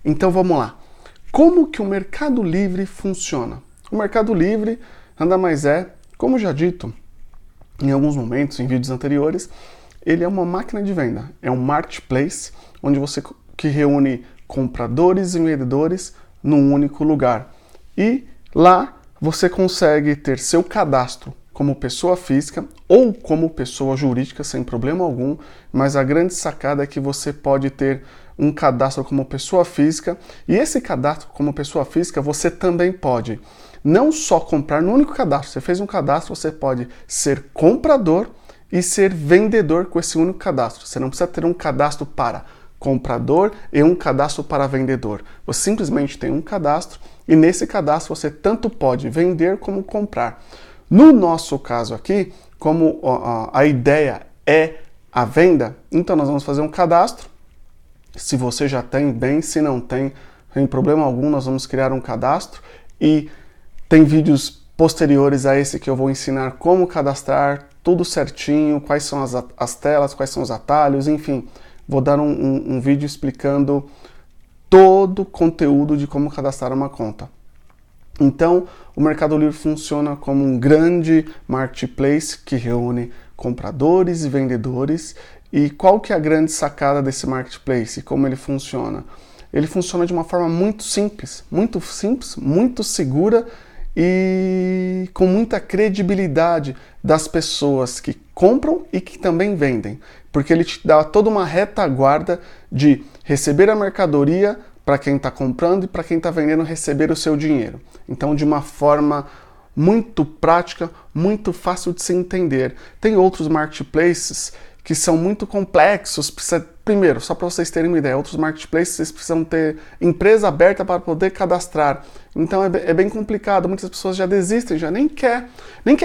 Então vamos lá. Como que o Mercado Livre funciona? O Mercado Livre nada mais é, como já dito em alguns momentos, em vídeos anteriores, ele é uma máquina de venda, é um marketplace onde você que reúne compradores e vendedores num único lugar. E lá você consegue ter seu cadastro como pessoa física ou como pessoa jurídica sem problema algum, mas a grande sacada é que você pode ter um cadastro como pessoa física e esse cadastro como pessoa física você também pode não só comprar no único cadastro. Você fez um cadastro, você pode ser comprador e ser vendedor com esse único cadastro. Você não precisa ter um cadastro para comprador e um cadastro para vendedor. Você simplesmente tem um cadastro e nesse cadastro você tanto pode vender como comprar. No nosso caso aqui, como a ideia é a venda, então nós vamos fazer um cadastro. Se você já tem, bem, se não tem, sem problema algum, nós vamos criar um cadastro e tem vídeos posteriores a esse que eu vou ensinar como cadastrar, tudo certinho, quais são as telas, quais são os atalhos, enfim. Vou dar um vídeo explicando todo o conteúdo de como cadastrar uma conta. Então, o Mercado Livre funciona como um grande marketplace que reúne compradores e vendedores. E qual que é a grande sacada desse marketplace? Como ele funciona? Ele funciona de uma forma muito simples, muito segura e com muita credibilidade das pessoas que compram e que também vendem, porque ele te dá toda uma retaguarda de receber a mercadoria para quem está comprando e para quem está vendendo receber o seu dinheiro. Então, de uma forma muito prática, muito fácil de se entender. Tem outros marketplaces que são muito complexos. Primeiro, só para vocês terem uma ideia, outros marketplaces vocês precisam ter empresa aberta para poder cadastrar. Então é bem complicado, muitas pessoas já desistem, já nem quer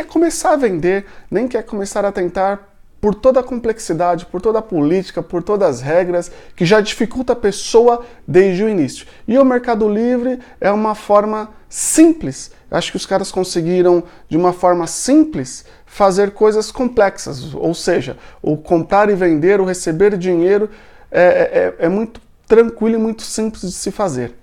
começar a vender, nem quer começar a tentar por toda a complexidade, por toda a política, por todas as regras, que já dificulta a pessoa desde o início. E o Mercado Livre é uma forma simples. Acho que os caras conseguiram, de uma forma simples, fazer coisas complexas. Ou seja, o comprar e vender, o receber dinheiro é muito tranquilo e muito simples de se fazer.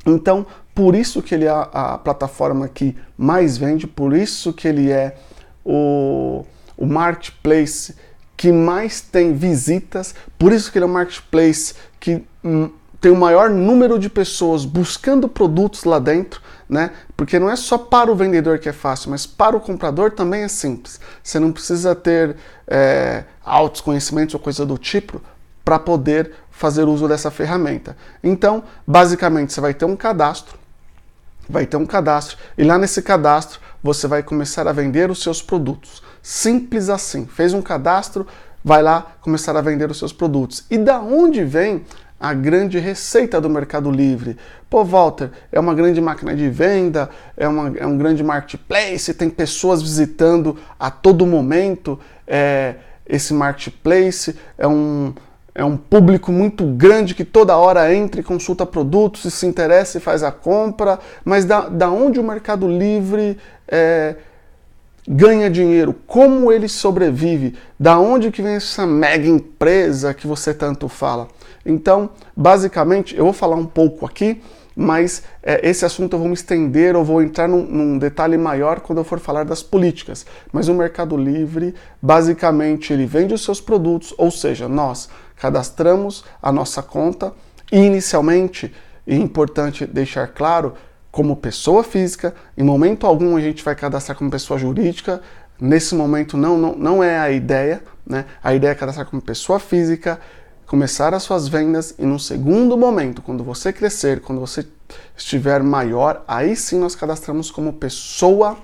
Então, por isso que ele é a plataforma que mais vende, por isso que ele é o marketplace que mais tem visitas, por isso que ele é um marketplace que tem o maior número de pessoas buscando produtos lá dentro, né? Porque não é só para o vendedor que é fácil, mas para o comprador também é simples. Você não precisa ter altos conhecimentos ou coisa do tipo para poder fazer uso dessa ferramenta. Então, basicamente, você vai ter um cadastro, e lá nesse cadastro você vai começar a vender os seus produtos. Simples assim. Fez um cadastro, vai lá começar a vender os seus produtos. E da onde vem a grande receita do Mercado Livre? Pô, Walter, é uma grande máquina de venda, é um grande marketplace, tem pessoas visitando a todo momento esse marketplace, é um público muito grande que toda hora entra e consulta produtos e se interessa e faz a compra, mas da onde o Mercado Livre ganha dinheiro? Como ele sobrevive? Da onde que vem essa mega empresa que você tanto fala? Então, basicamente, eu vou falar um pouco aqui, mas esse assunto eu vou me estender, eu vou entrar num detalhe maior quando eu for falar das políticas. Mas o Mercado Livre, basicamente, ele vende os seus produtos, ou seja, nós cadastramos a nossa conta e inicialmente, é importante deixar claro, como pessoa física, em momento algum a gente vai cadastrar como pessoa jurídica, nesse momento não é a ideia, né? A ideia é cadastrar como pessoa física, começar as suas vendas e num segundo momento, quando você crescer, quando você estiver maior, aí sim nós cadastramos como pessoa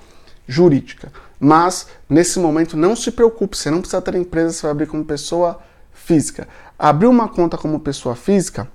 jurídica. Mas, nesse momento, não se preocupe, você não precisa ter empresa, você vai abrir como pessoa física. Abrir uma conta como pessoa física,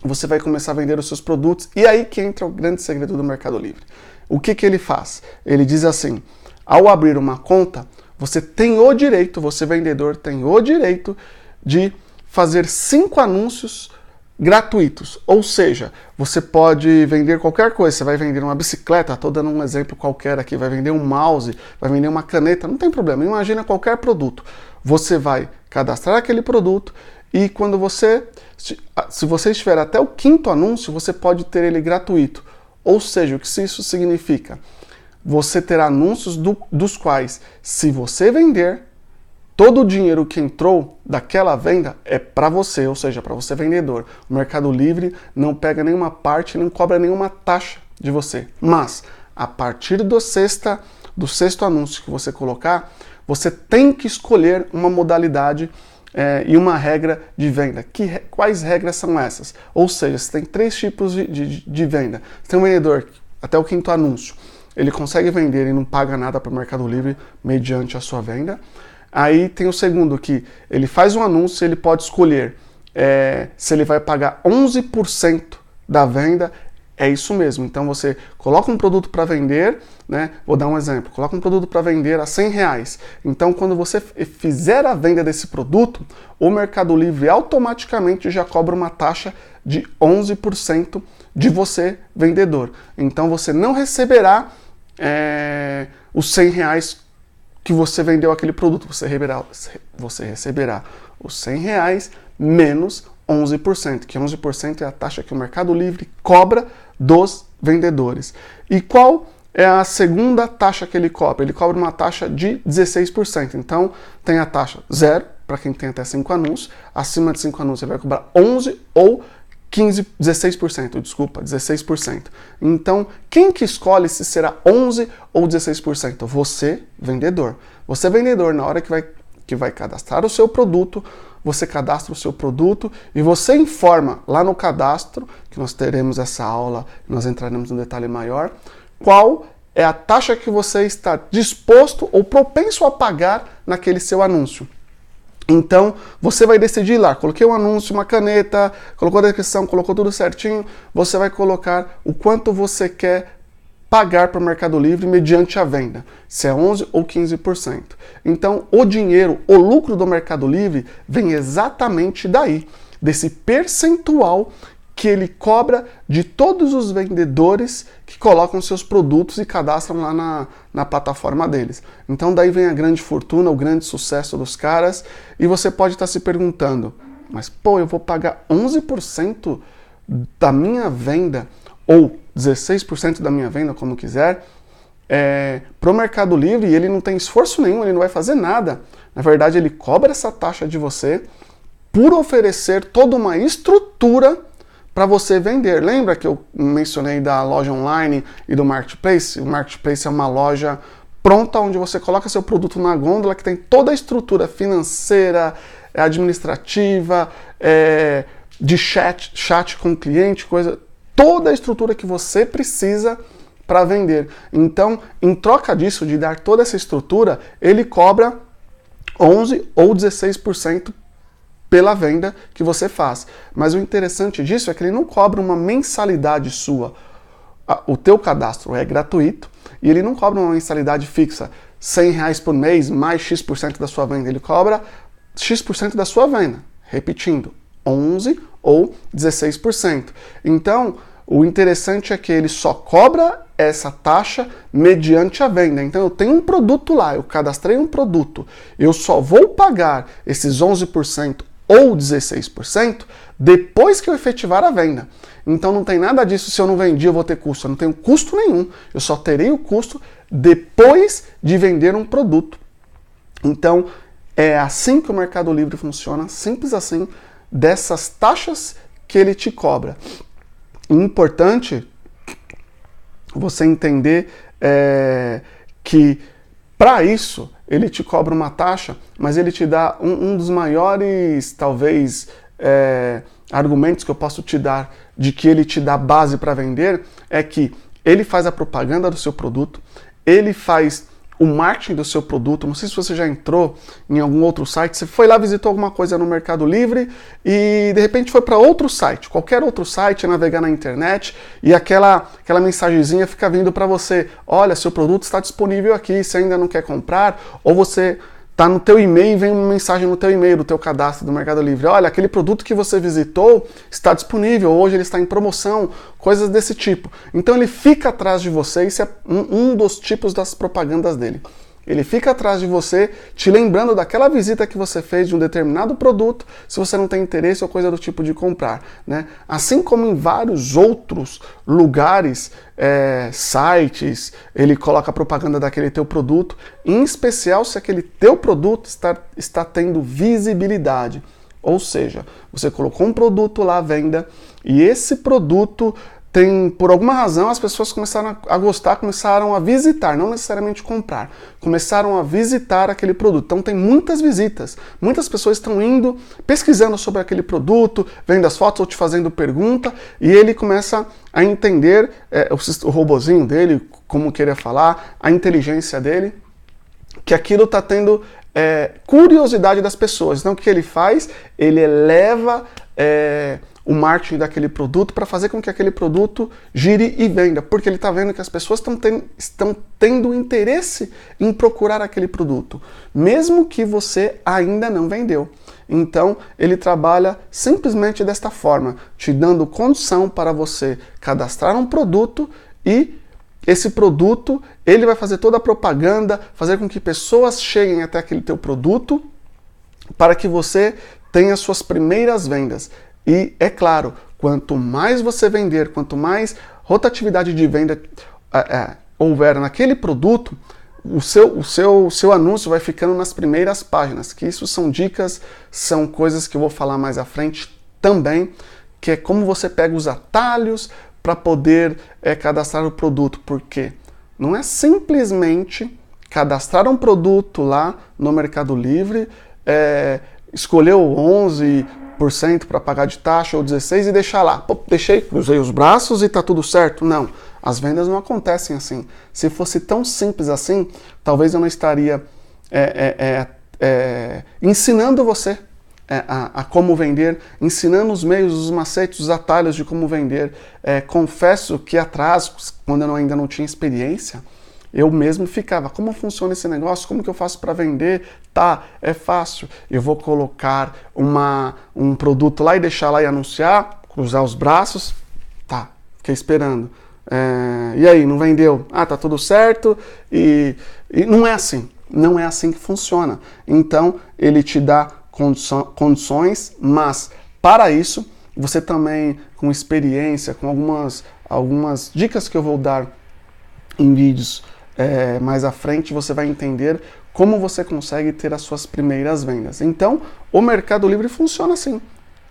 você vai começar a vender os seus produtos, e aí que entra o grande segredo do Mercado Livre. O que ele faz? Ele diz assim, ao abrir uma conta, você tem o direito, você vendedor tem o direito de fazer 5 anúncios gratuitos, ou seja, você pode vender qualquer coisa, você vai vender uma bicicleta, estou dando um exemplo qualquer aqui, vai vender um mouse, vai vender uma caneta, não tem problema, imagina qualquer produto. Você vai cadastrar aquele produto e quando se você estiver até o 5º anúncio, você pode ter ele gratuito. Ou seja, o que isso significa? Você terá anúncios dos quais, se você vender, todo o dinheiro que entrou daquela venda é para você, ou seja, para você vendedor. O Mercado Livre não pega nenhuma parte, não cobra nenhuma taxa de você. Mas, a partir do sexto anúncio que você colocar, você tem que escolher uma modalidade e uma regra de venda. Quais regras são essas? Ou seja, você tem 3 tipos de venda. Você tem um vendedor, até o 5º anúncio, ele consegue vender e não paga nada para o Mercado Livre mediante a sua venda. Aí tem o segundo, que ele faz um anúncio e ele pode escolher se ele vai pagar 11% da venda. É isso mesmo. Então você coloca um produto para vender, né? Vou dar um exemplo. Coloca um produto para vender a R$100. Então quando você fizer a venda desse produto, o Mercado Livre automaticamente já cobra uma taxa de 11% de você, vendedor. Então você não receberá os R$100 que você vendeu aquele produto. Você receberá os R$100 menos 11%, que 11% é a taxa que o Mercado Livre cobra dos vendedores. E qual é a segunda taxa que ele cobra? Ele cobra uma taxa de 16%. Então, tem a taxa 0, para quem tem até 5 anúncios. Acima de 5 anúncios, ele vai cobrar 11% ou 16%. Então, quem que escolhe se será 11% ou 16%? Você, vendedor. Você, vendedor, na hora que vai cadastrar o seu produto, você cadastra o seu produto e você informa lá no cadastro, que nós teremos essa aula, nós entraremos no detalhe maior, qual é a taxa que você está disposto ou propenso a pagar naquele seu anúncio. Então, você vai decidir lá, coloquei um anúncio, uma caneta, colocou a descrição, colocou tudo certinho, você vai colocar o quanto você quer pagar para o Mercado Livre mediante a venda, se é 11% ou 15%. Então, o dinheiro, o lucro do Mercado Livre vem exatamente daí, desse percentual que ele cobra de todos os vendedores que colocam seus produtos e cadastram lá na plataforma deles. Então daí vem a grande fortuna, o grande sucesso dos caras, e você pode estar se perguntando, mas pô, eu vou pagar 11% da minha venda, ou 16% da minha venda, como quiser, para o Mercado Livre, e ele não tem esforço nenhum, ele não vai fazer nada. Na verdade, ele cobra essa taxa de você por oferecer toda uma estrutura para você vender. Lembra que eu mencionei da loja online e do Marketplace? O Marketplace é uma loja pronta onde você coloca seu produto na gôndola, que tem toda a estrutura financeira, administrativa, de chat com o cliente, toda a estrutura que você precisa para vender. Então, em troca disso, de dar toda essa estrutura, ele cobra 11% ou 16% pela venda que você faz. Mas o interessante disso é que ele não cobra uma mensalidade sua. O teu cadastro é gratuito e ele não cobra uma mensalidade fixa, R$100 por mês mais X% da sua venda. Ele cobra X% da sua venda. Repetindo, 11% ou 16%. Então, o interessante é que ele só cobra essa taxa mediante a venda. Então, eu tenho um produto lá, eu cadastrei um produto, eu só vou pagar esses 11% ou 16% depois que eu efetivar a venda. Então não tem nada disso, se eu não vendi eu vou ter custo. Eu não tenho custo nenhum, eu só terei o custo depois de vender um produto. Então é assim que o Mercado Livre funciona, simples assim, dessas taxas que ele te cobra. Importante você entender que para isso ele te cobra uma taxa, mas ele te dá um dos maiores, talvez, argumentos que eu posso te dar de que ele te dá base para vender, é que ele faz a propaganda do seu produto, ele faz o marketing do seu produto. Não sei se você já entrou em algum outro site, você foi lá, visitou alguma coisa no Mercado Livre e de repente foi para outro site, qualquer outro site, navegar na internet e aquela mensagenzinha fica vindo para você, olha, seu produto está disponível aqui, você ainda não quer comprar, ou você está no teu e-mail e vem uma mensagem no teu e-mail, do teu cadastro do Mercado Livre, olha, aquele produto que você visitou está disponível, hoje ele está em promoção, coisas desse tipo. Então ele fica atrás de você, isso é um dos tipos das propagandas dele. Ele fica atrás de você, te lembrando daquela visita que você fez de um determinado produto, se você não tem interesse ou coisa do tipo de comprar, né? Assim como em vários outros lugares, sites, ele coloca propaganda daquele teu produto, em especial se aquele teu produto está tendo visibilidade. Ou seja, você colocou um produto lá à venda e esse produto por alguma razão, as pessoas começaram a gostar, começaram a visitar, não necessariamente comprar, começaram a visitar aquele produto. Então tem muitas visitas, muitas pessoas estão indo, pesquisando sobre aquele produto, vendo as fotos ou te fazendo pergunta, e ele começa a entender o robozinho dele, como queria falar, a inteligência dele, que aquilo está tendo curiosidade das pessoas. Então o que ele faz? Ele eleva o marketing daquele produto para fazer com que aquele produto gire e venda, porque ele está vendo que as pessoas estão tendo interesse em procurar aquele produto, mesmo que você ainda não vendeu. Então, ele trabalha simplesmente desta forma, te dando condição para você cadastrar um produto e esse produto, ele vai fazer toda a propaganda, fazer com que pessoas cheguem até aquele teu produto para que você tenha suas primeiras vendas. E, é claro, quanto mais você vender, quanto mais rotatividade de venda houver naquele produto, o seu anúncio vai ficando nas primeiras páginas, que isso são dicas, são coisas que eu vou falar mais à frente também, que é como você pega os atalhos para poder cadastrar o produto, porque não é simplesmente cadastrar um produto lá no Mercado Livre, escolher o 11% para pagar de taxa ou 16% e deixar lá. Pô, cruzei os braços e tá tudo certo. Não, as vendas não acontecem assim. Se fosse tão simples assim, talvez eu não estaria ensinando você a como vender, ensinando os meios, os macetes, os atalhos de como vender. Confesso que atrás, quando eu ainda não tinha experiência, eu mesmo ficava, como funciona esse negócio? Como que eu faço para vender? Tá, é fácil. Eu vou colocar um produto lá e deixar lá e anunciar, cruzar os braços. Tá, fiquei esperando. E aí, não vendeu? Ah, tá tudo certo. E não é assim. Não é assim que funciona. Então, ele te dá condições, mas para isso, você também, com experiência, com algumas dicas que eu vou dar em vídeos mais à frente, você vai entender como você consegue ter as suas primeiras vendas. Então, o Mercado Livre funciona assim.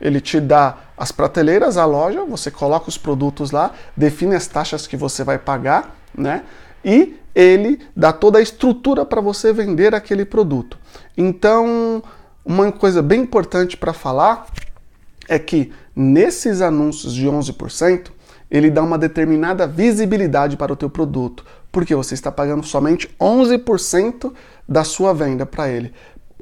Ele te dá as prateleiras, a loja, você coloca os produtos lá, define as taxas que você vai pagar, né? E ele dá toda a estrutura para você vender aquele produto. Então, uma coisa bem importante para falar é que nesses anúncios de 11%, ele dá uma determinada visibilidade para o teu produto, porque você está pagando somente 11% da sua venda para ele.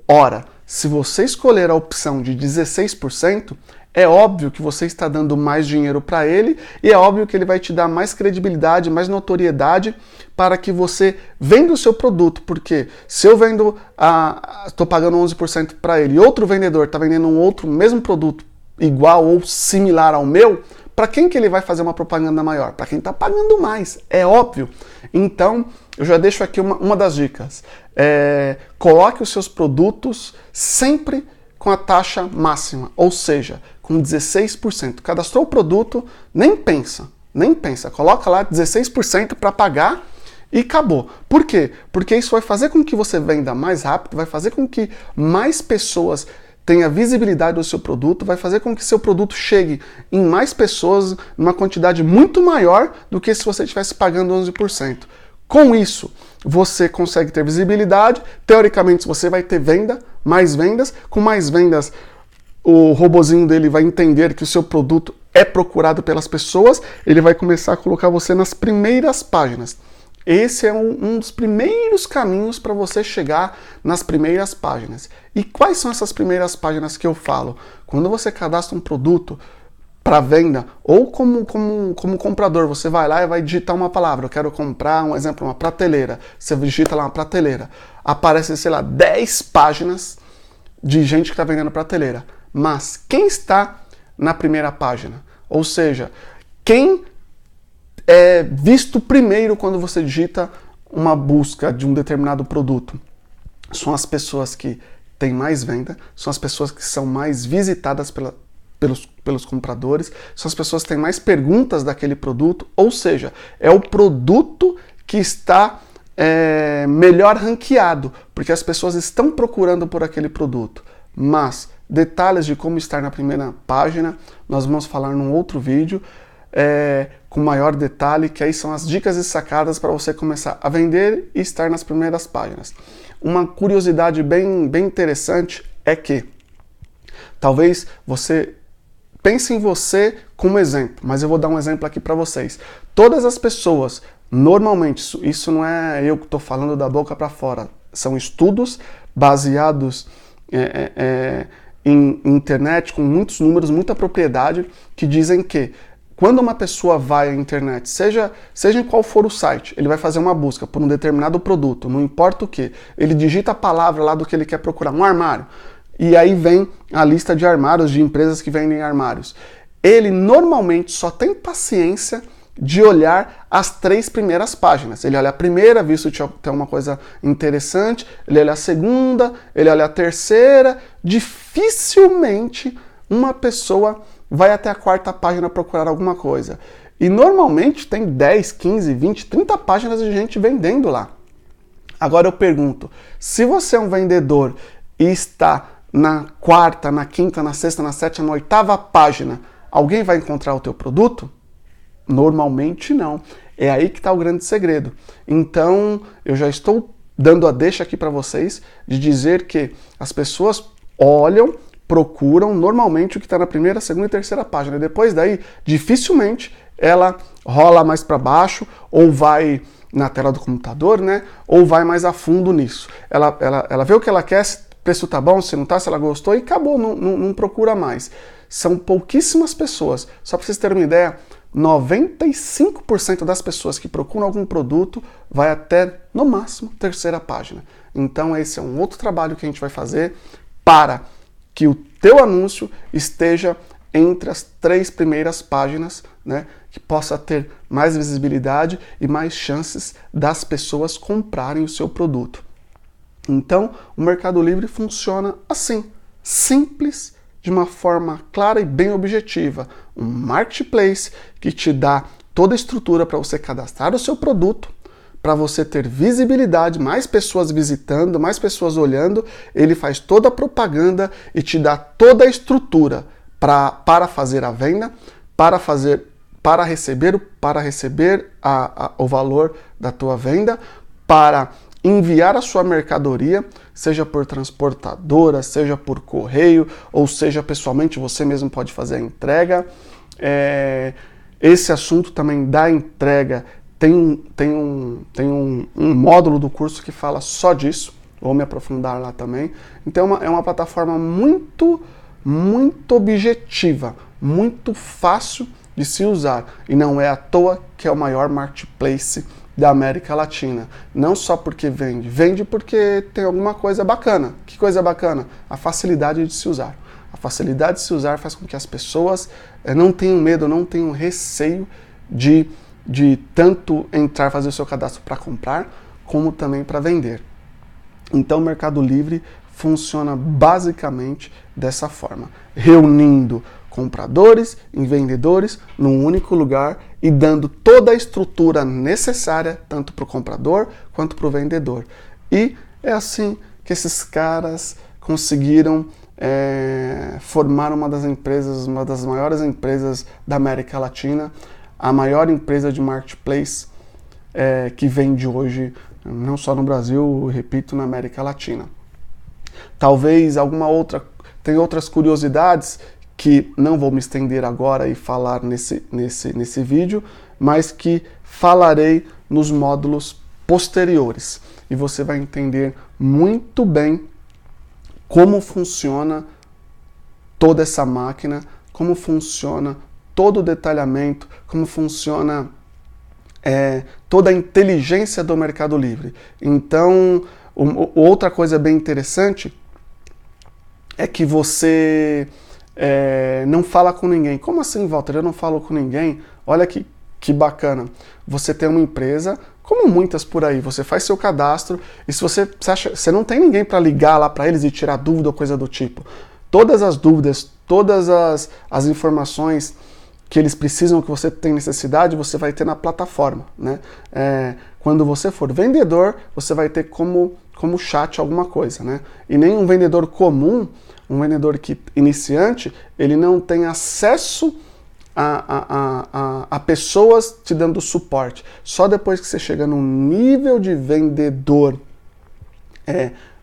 Ora, se você escolher a opção de 16%, é óbvio que você está dando mais dinheiro para ele e é óbvio que ele vai te dar mais credibilidade, mais notoriedade para que você venda o seu produto, porque se eu vendo, estou pagando 11% para ele e outro vendedor está vendendo um outro mesmo produto igual ou similar ao meu, para quem que ele vai fazer uma propaganda maior? Para quem está pagando mais, é óbvio. Então, eu já deixo aqui uma das dicas. Coloque os seus produtos sempre com a taxa máxima, ou seja, com 16%. Cadastrou o produto, nem pensa. Coloca lá 16% para pagar e acabou. Por quê? Porque isso vai fazer com que você venda mais rápido, vai fazer com que mais pessoas tenha visibilidade do seu produto, vai fazer com que seu produto chegue em mais pessoas, numa quantidade muito maior do que se você estivesse pagando 11%. Com isso, você consegue ter visibilidade, teoricamente você vai ter mais vendas, com mais vendas o robozinho dele vai entender que o seu produto é procurado pelas pessoas, ele vai começar a colocar você nas primeiras páginas. Esse é um dos primeiros caminhos para você chegar nas primeiras páginas. E quais são essas primeiras páginas que eu falo? Quando você cadastra um produto para venda, ou como comprador, você vai lá e vai digitar uma palavra. Eu quero comprar, um exemplo, uma prateleira. Você digita lá uma prateleira. Aparecem, sei lá, 10 páginas de gente que está vendendo prateleira. Mas quem está na primeira página? Ou seja, quem é visto primeiro quando você digita uma busca de um determinado produto? São as pessoas que têm mais venda, são as pessoas que são mais visitadas pelos compradores, são as pessoas que têm mais perguntas daquele produto, ou seja, é o produto que está melhor ranqueado, porque as pessoas estão procurando por aquele produto. Mas detalhes de como estar na primeira página, nós vamos falar num outro vídeo, com maior detalhe, que aí são as dicas e sacadas para você começar a vender e estar nas primeiras páginas. Uma curiosidade bem interessante é que talvez você pense em você como exemplo, mas eu vou dar um exemplo aqui para vocês. Todas as pessoas, normalmente, isso não é eu que estou falando da boca para fora, são estudos baseados em internet, com muitos números, muita propriedade, que dizem que quando uma pessoa vai à internet, seja em qual for o site, ele vai fazer uma busca por um determinado produto, não importa o que, ele digita a palavra lá do que ele quer procurar, um armário, e aí vem a lista de armários, de empresas que vendem armários. Ele normalmente só tem paciência de olhar as 3 primeiras páginas. Ele olha a primeira, visto que tem uma coisa interessante, ele olha a segunda, ele olha a terceira. Dificilmente uma pessoa vai até a 4ª página procurar alguma coisa. E normalmente tem 10, 15, 20, 30 páginas de gente vendendo lá. Agora eu pergunto, se você é um vendedor e está na 4ª, na 5ª, na 6ª, na 7ª, na 8ª página, alguém vai encontrar o teu produto? Normalmente não. É aí que está o grande segredo. Então, eu já estou dando a deixa aqui para vocês de dizer que as pessoas olham, procuram normalmente o que está na primeira, segunda e terceira página. E depois daí, dificilmente ela rola mais para baixo ou vai na tela do computador, né? Ou vai mais a fundo nisso. Ela vê o que ela quer, se o preço tá bom, se não tá, se ela gostou e acabou, não procura mais. São pouquíssimas pessoas. Só para vocês terem uma ideia, 95% das pessoas que procuram algum produto vai até, no máximo, 3ª página. Então esse é um outro trabalho que a gente vai fazer para que o teu anúncio esteja entre as 3 primeiras páginas, né, que possa ter mais visibilidade e mais chances das pessoas comprarem o seu produto. Então, o Mercado Livre funciona assim, simples, de uma forma clara e bem objetiva. Um marketplace que te dá toda a estrutura para você cadastrar o seu produto, para você ter visibilidade, mais pessoas visitando, mais pessoas olhando, ele faz toda a propaganda e te dá toda a estrutura para fazer a venda, para receber o valor da tua venda, para enviar a sua mercadoria, seja por transportadora, seja por correio, ou seja pessoalmente, você mesmo pode fazer a entrega. Esse assunto também da entrega tem um módulo do curso que fala só disso, vou me aprofundar lá também. Então é uma plataforma muito objetiva, muito fácil de se usar, e não é à toa que é o maior marketplace da América Latina. Não só porque vende porque tem alguma coisa bacana. Que coisa bacana? A facilidade de se usar. A facilidade de se usar faz com que as pessoas não tenham medo, não tenham receio de tanto entrar, fazer o seu cadastro para comprar, como também para vender. Então o Mercado Livre funciona basicamente dessa forma, reunindo compradores e vendedores num único lugar e dando toda a estrutura necessária, tanto para o comprador quanto para o vendedor. E é assim que esses caras conseguiram formar uma das maiores empresas da América Latina, a maior empresa de marketplace que vende hoje, não só no Brasil, repito, na América Latina. Talvez tem outras curiosidades que não vou me estender agora e falar nesse vídeo, mas que falarei nos módulos posteriores. E você vai entender muito bem como funciona toda essa máquina, como funciona todo o detalhamento, como funciona toda a inteligência do Mercado Livre. Então, outra coisa bem interessante é que você não fala com ninguém. Como assim, Walter? Eu não falo com ninguém? Olha que bacana. Você tem uma empresa como muitas por aí. Você faz seu cadastro e se você acha, você não tem ninguém para ligar lá para eles e tirar dúvida ou coisa do tipo. Todas as dúvidas, todas as informações que eles precisam, que você tem necessidade, você vai ter na plataforma, né? Quando você for vendedor, você vai ter como chat alguma coisa, né? E nem um vendedor comum, um vendedor iniciante, ele não tem acesso a pessoas te dando suporte. Só depois que você chega num nível de vendedor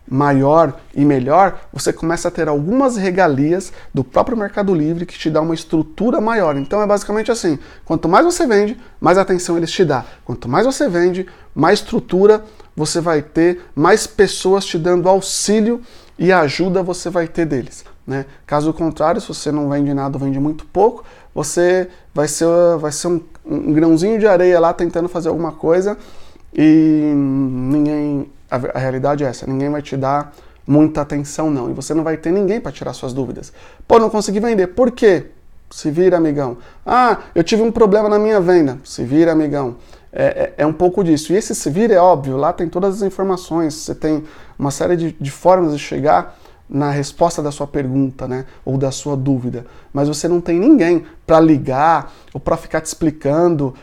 maior e melhor, você começa a ter algumas regalias do próprio Mercado Livre que te dá uma estrutura maior. Então é basicamente assim, quanto mais você vende, mais atenção eles te dão. Quanto mais você vende, mais estrutura você vai ter, mais pessoas te dando auxílio e ajuda você vai ter deles, né? Caso contrário, se você não vende nada ou vende muito pouco, você vai ser um grãozinho de areia lá tentando fazer alguma coisa e ninguém... A realidade é essa, ninguém vai te dar muita atenção não, e você não vai ter ninguém para tirar suas dúvidas. Pô, não consegui vender, por quê? Se vira, amigão. Ah, eu tive um problema na minha venda, se vira, amigão. É um pouco disso, e esse se vira é óbvio, lá tem todas as informações, você tem uma série de formas de chegar na resposta da sua pergunta, né, ou da sua dúvida, mas você não tem ninguém para ligar ou para ficar te explicando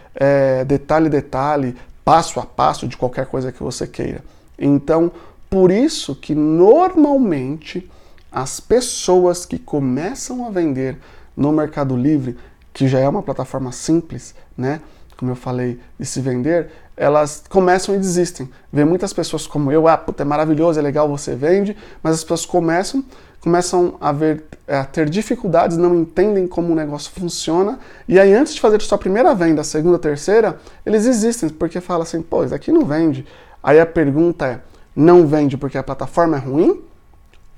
detalhe, passo a passo de qualquer coisa que você queira. Então, por isso que normalmente as pessoas que começam a vender no Mercado Livre, que já é uma plataforma simples, né, como eu falei, de se vender, elas começam e desistem. Vê muitas pessoas como eu, puta, é maravilhoso, é legal, você vende, mas as pessoas começam a ter dificuldades, não entendem como o negócio funciona, e aí antes de fazer sua primeira venda, segunda, terceira, eles desistem, porque falam assim, pô, isso aqui não vende. Aí a pergunta é, não vende porque a plataforma é ruim?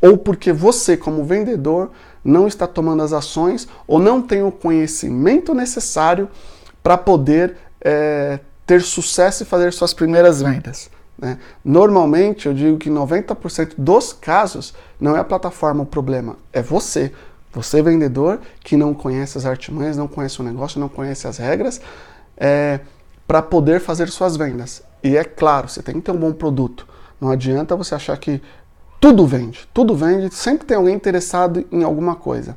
Ou porque você, como vendedor, não está tomando as ações ou não tem o conhecimento necessário para poder ter sucesso e fazer suas primeiras vendas, né? Normalmente, eu digo que 90% dos casos não é a plataforma o problema, é você. Você, vendedor, que não conhece as artimanhas, não conhece o negócio, não conhece as regras, para poder fazer suas vendas. E é claro, você tem que ter um bom produto. Não adianta você achar que tudo vende, sempre tem alguém interessado em alguma coisa.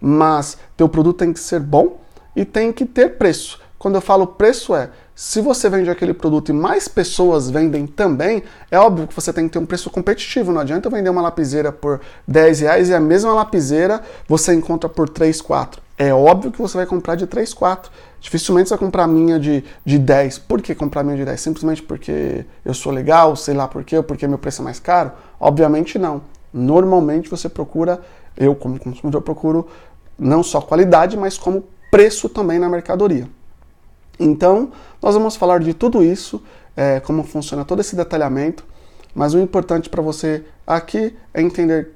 Mas teu produto tem que ser bom e tem que ter preço. Quando eu falo preço se você vende aquele produto e mais pessoas vendem também, é óbvio que você tem que ter um preço competitivo. Não adianta eu vender uma lapiseira por R$10 e a mesma lapiseira você encontra por 3, 4. É óbvio que você vai comprar de 3, 4. Dificilmente você vai comprar a minha de 10. Por que comprar a minha de 10? Simplesmente porque eu sou legal, sei lá por quê, ou porque meu preço é mais caro? Obviamente não. Normalmente você procura, eu como consumidor procuro não só qualidade, mas como preço também na mercadoria. Então, nós vamos falar de tudo isso, como funciona todo esse detalhamento, mas o importante para você aqui é entender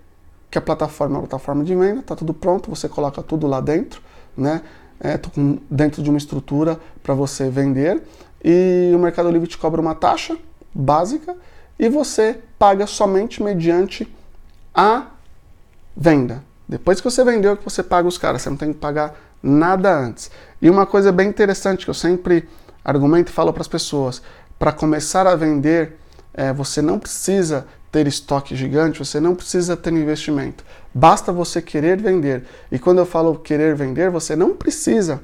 que a plataforma é uma plataforma de venda, está tudo pronto, você coloca tudo lá dentro, né? Dentro de uma estrutura para você vender, e o Mercado Livre te cobra uma taxa básica e você paga somente mediante a venda. Depois que você vendeu, que você paga os caras, você não tem que pagar nada antes. E uma coisa bem interessante que eu sempre argumento e falo para as pessoas, para começar a vender, você não precisa ter estoque gigante, você não precisa ter investimento. Basta você querer vender. E quando eu falo querer vender, você não precisa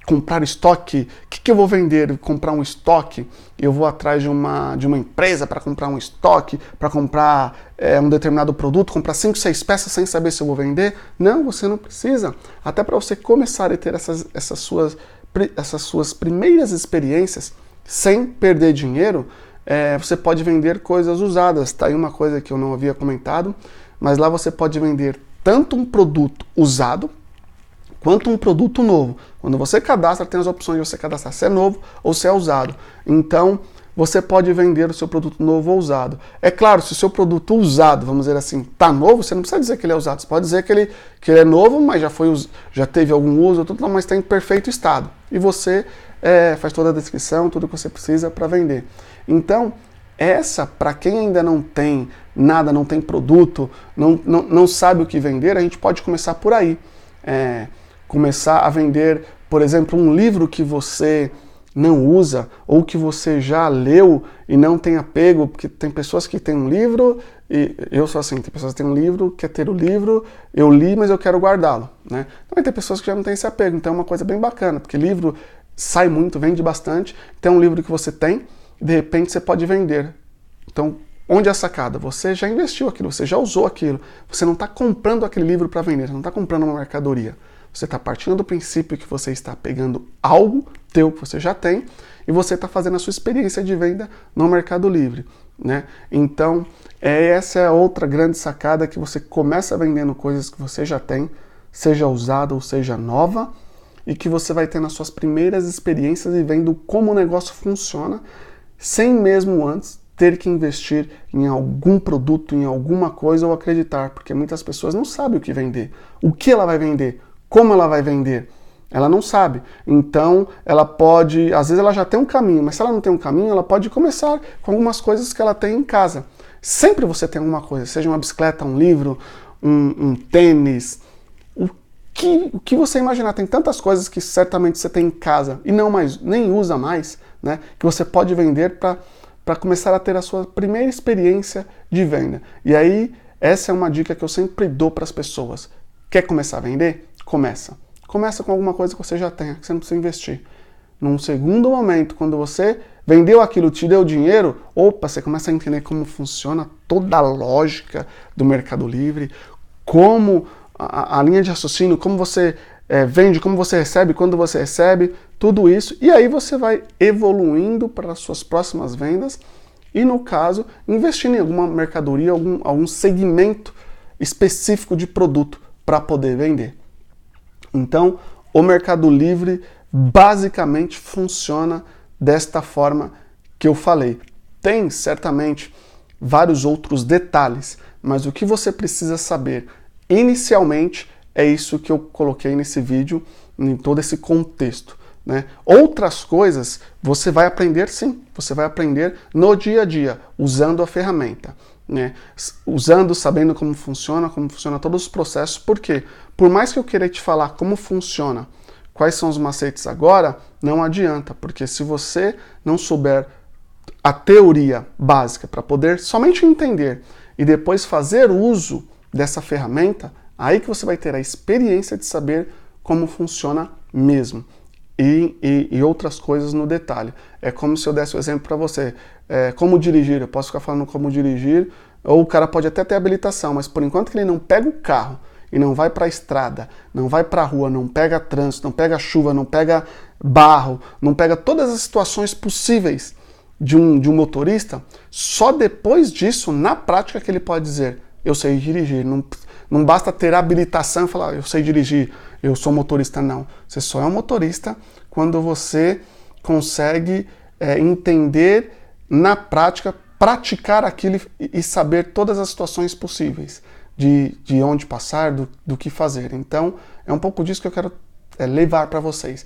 comprar estoque. O que eu vou vender? Comprar um estoque? Eu vou atrás de uma empresa para comprar um estoque, para comprar um determinado produto, comprar 5, 6 peças sem saber se eu vou vender? Não, você não precisa. Até para você começar a ter essas suas primeiras experiências sem perder dinheiro, você pode vender coisas usadas. Tá aí uma coisa que eu não havia comentado, mas lá você pode vender tanto um produto usado quanto um produto novo. Quando você cadastra, tem as opções de você cadastrar se é novo ou se é usado. Então, você pode vender o seu produto novo ou usado. É claro, se o seu produto usado, vamos dizer assim, está novo, você não precisa dizer que ele é usado. Você pode dizer que ele é novo, mas já teve algum uso, mas está em perfeito estado. E você faz toda a descrição, tudo que você precisa para vender. Então, para quem ainda não tem nada, não tem produto, não sabe o que vender, a gente pode começar por aí. Começar a vender, por exemplo, um livro que você não usa, ou que você já leu e não tem apego, porque tem pessoas que têm um livro, e eu sou assim, tem pessoas que têm um livro, quer ter o livro, eu li, mas eu quero guardá-lo, né? Então tem pessoas que já não têm esse apego, então é uma coisa bem bacana, porque livro sai muito, vende bastante, então é um livro que você tem, de repente você pode vender. Então, onde é a sacada? Você já investiu aquilo, você já usou aquilo, você não está comprando aquele livro para vender, você não está comprando uma mercadoria. Você está partindo do princípio que você está pegando algo teu que você já tem e você está fazendo a sua experiência de venda no Mercado Livre, né? Então, essa é a outra grande sacada, que você começa vendendo coisas que você já tem, seja usada ou seja nova, e que você vai tendo as suas primeiras experiências e vendo como o negócio funciona, sem mesmo antes ter que investir em algum produto, em alguma coisa ou acreditar, porque muitas pessoas não sabem o que vender, o que ela vai vender, como ela vai vender, ela não sabe. Então, ela pode, às vezes ela já tem um caminho, mas se ela não tem um caminho, ela pode começar com algumas coisas que ela tem em casa. Sempre você tem alguma coisa, seja uma bicicleta, um livro, um tênis, o que você imaginar. Tem tantas coisas que certamente você tem em casa e não mais, nem usa mais, né, que você pode vender para começar a ter a sua primeira experiência de venda. E aí, essa é uma dica que eu sempre dou para as pessoas. Quer começar a vender? Começa. Começa com alguma coisa que você já tenha, que você não precisa investir. Num segundo momento, quando você vendeu aquilo, te deu dinheiro, opa, você começa a entender como funciona toda a lógica do Mercado Livre, como a linha de raciocínio, como você vende, como você recebe, quando você recebe, tudo isso. E aí você vai evoluindo para as suas próximas vendas e, no caso, investindo em alguma mercadoria, algum segmento específico de produto para poder vender. Então, o Mercado Livre basicamente funciona desta forma que eu falei. Tem, certamente, vários outros detalhes, mas o que você precisa saber inicialmente é isso que eu coloquei nesse vídeo, em todo esse contexto, né? Outras coisas você vai aprender, sim, você vai aprender no dia a dia, usando a ferramenta, né? Usando, sabendo como funciona todos os processos. Porque por mais que eu queira te falar como funciona, quais são os macetes agora, não adianta, porque se você não souber a teoria básica para poder somente entender e depois fazer uso dessa ferramenta, aí que você vai ter a experiência de saber como funciona mesmo. E outras coisas no detalhe. É como se eu desse o exemplo para você. Como dirigir, eu posso ficar falando como dirigir, ou o cara pode até ter habilitação, mas por enquanto que ele não pega o carro e não vai para a estrada, não vai para a rua, não pega trânsito, não pega chuva, não pega barro, não pega todas as situações possíveis de um motorista, só depois disso, na prática, que ele pode dizer, eu sei dirigir. Não basta ter habilitação e falar, eu sei dirigir, eu sou motorista, não. Você só é um motorista quando você consegue entender na prática, praticar aquilo e saber todas as situações possíveis, de onde passar, do que fazer. Então, é um pouco disso que eu quero levar para vocês.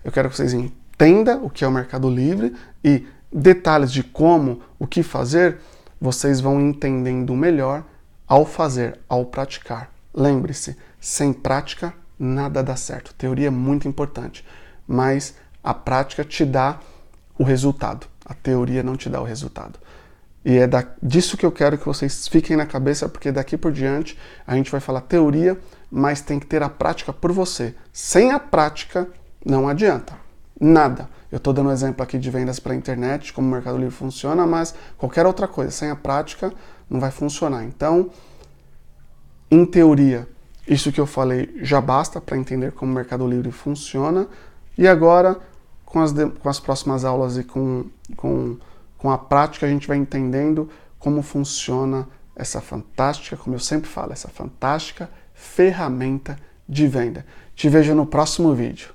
Eu quero que vocês entendam o que é o Mercado Livre e detalhes de como, o que fazer, vocês vão entendendo melhor ao fazer, ao praticar. Lembre-se, sem prática nada dá certo. Teoria é muito importante, mas a prática te dá o resultado. A teoria não te dá o resultado. E é disso que eu quero que vocês fiquem na cabeça, porque daqui por diante a gente vai falar teoria, mas tem que ter a prática por você. Sem a prática não adianta. Nada. Eu estou dando um exemplo aqui de vendas pela internet, como o Mercado Livre funciona, mas qualquer outra coisa, sem a prática, não vai funcionar. Então, em teoria, isso que eu falei já basta para entender como o Mercado Livre funciona. E agora, com as próximas aulas e com a prática, a gente vai entendendo como funciona essa fantástica, como eu sempre falo, essa fantástica ferramenta de venda. Te vejo no próximo vídeo.